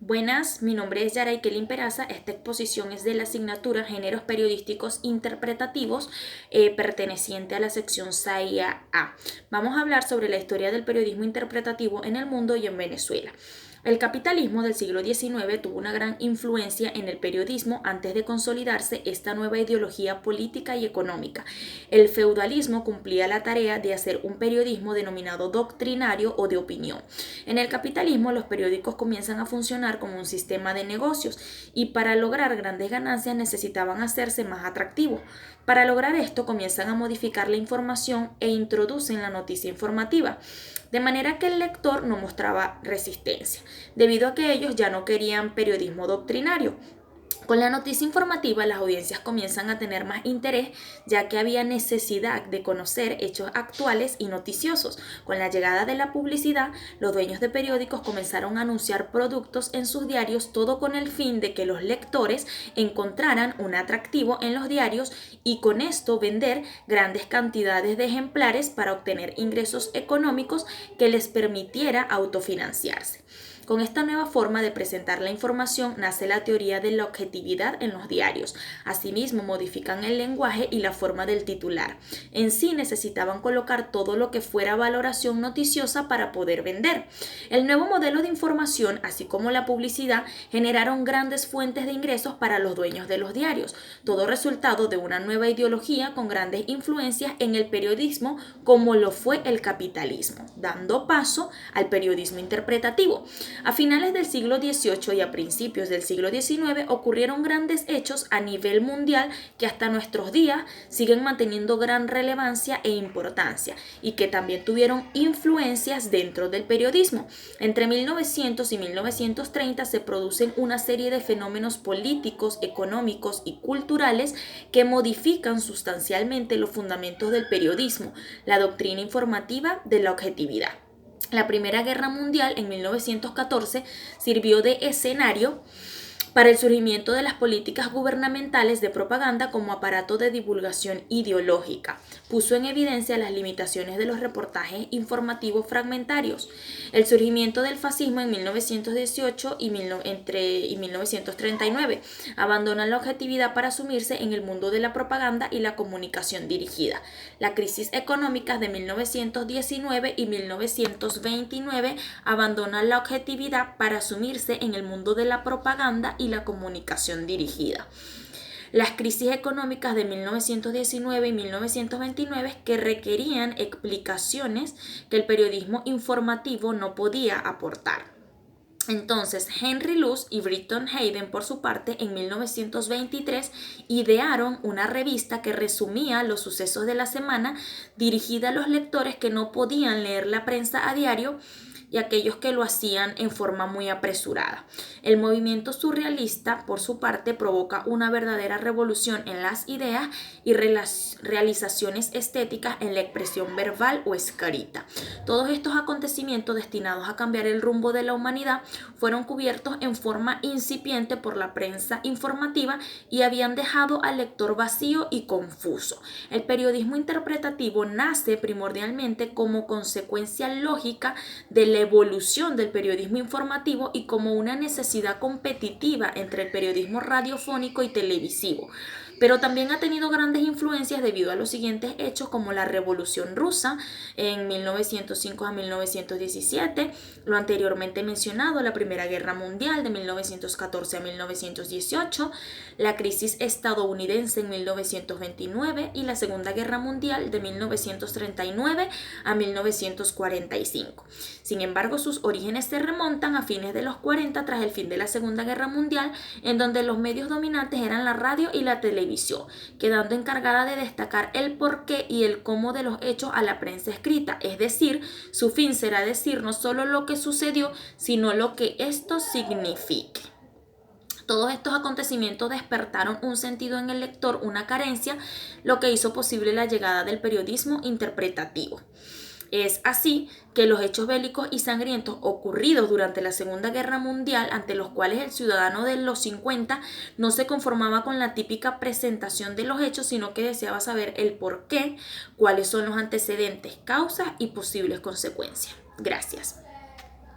Buenas, mi nombre es Yaray Kelly Peraza. Esta exposición es de la asignatura Géneros Periodísticos Interpretativos, perteneciente a la sección SAIA A. Vamos a hablar sobre la historia del periodismo interpretativo en el mundo y en Venezuela. El capitalismo del siglo XIX tuvo una gran influencia en el periodismo antes de consolidarse esta nueva ideología política y económica. El feudalismo cumplía la tarea de hacer un periodismo denominado doctrinario o de opinión. En el capitalismo, los periódicos comienzan a funcionar como un sistema de negocios y para lograr grandes ganancias necesitaban hacerse más atractivos. Para lograr esto, comienzan a modificar la información e introducen la noticia informativa, de manera que el lector no mostraba resistencia, debido a que ellos ya no querían periodismo doctrinario. Con la noticia informativa, las audiencias comienzan a tener más interés, ya que había necesidad de conocer hechos actuales y noticiosos. Con la llegada de la publicidad, los dueños de periódicos comenzaron a anunciar productos en sus diarios, todo con el fin de que los lectores encontraran un atractivo en los diarios y con esto vender grandes cantidades de ejemplares para obtener ingresos económicos que les permitiera autofinanciarse. Con esta nueva forma de presentar la información nace la teoría de la objetividad en los diarios. Asimismo, modifican el lenguaje y la forma del titular. En sí necesitaban colocar todo lo que fuera valoración noticiosa para poder vender. El nuevo modelo de información, así como la publicidad, generaron grandes fuentes de ingresos para los dueños de los diarios, todo resultado de una nueva ideología con grandes influencias en el periodismo, como lo fue el capitalismo, dando paso al periodismo interpretativo. A finales del siglo XVIII y a principios del siglo XIX ocurrieron grandes hechos a nivel mundial que hasta nuestros días siguen manteniendo gran relevancia e importancia y que también tuvieron influencias dentro del periodismo. Entre 1900 y 1930 se producen una serie de fenómenos políticos, económicos y culturales que modifican sustancialmente los fundamentos del periodismo, la doctrina informativa de la objetividad. La Primera Guerra Mundial en 1914 sirvió de escenario para el surgimiento de las políticas gubernamentales de propaganda como aparato de divulgación ideológica. Puso en evidencia las limitaciones de los reportajes informativos fragmentarios. El surgimiento del fascismo en 1918 y 1939 abandonan la objetividad para sumirse en el mundo de la propaganda y la comunicación dirigida. La crisis económica de 1919 y 1929 abandonan la objetividad para sumirse en el mundo de la propaganda y la comunicación dirigida. Las crisis económicas de 1919 y 1929 que requerían explicaciones que el periodismo informativo no podía aportar. Entonces, Henry Luce y Britton Hayden, por su parte, en 1923 idearon una revista que resumía los sucesos de la semana, dirigida a los lectores que no podían leer la prensa a diario y aquellos que lo hacían en forma muy apresurada. El movimiento surrealista, por su parte, provoca una verdadera revolución en las ideas y realizaciones estéticas en la expresión verbal o escrita. Todos estos acontecimientos destinados a cambiar el rumbo de la humanidad fueron cubiertos en forma incipiente por la prensa informativa y habían dejado al lector vacío y confuso. El periodismo interpretativo nace primordialmente como consecuencia lógica de la evolución del periodismo informativo y como una necesidad competitiva entre el periodismo radiofónico y televisivo. Pero también ha tenido grandes influencias debido a los siguientes hechos, como la Revolución Rusa en 1905 a 1917, lo anteriormente mencionado, la Primera Guerra Mundial de 1914 a 1918, la crisis estadounidense en 1929 y la Segunda Guerra Mundial de 1939 a 1945. Sin embargo, sus orígenes se remontan a fines de los 40 tras el fin de la Segunda Guerra Mundial, en donde los medios dominantes eran la radio y la televisión, quedando encargada de destacar el porqué y el cómo de los hechos a la prensa escrita, es decir, su fin será decir no solo lo que sucedió, sino lo que esto signifique. Todos estos acontecimientos despertaron un sentido en el lector, una carencia, lo que hizo posible la llegada del periodismo interpretativo. Es así que los hechos bélicos y sangrientos ocurridos durante la Segunda Guerra Mundial, ante los cuales el ciudadano de los 50 no se conformaba con la típica presentación de los hechos, sino que deseaba saber el por qué, cuáles son los antecedentes, causas y posibles consecuencias. Gracias.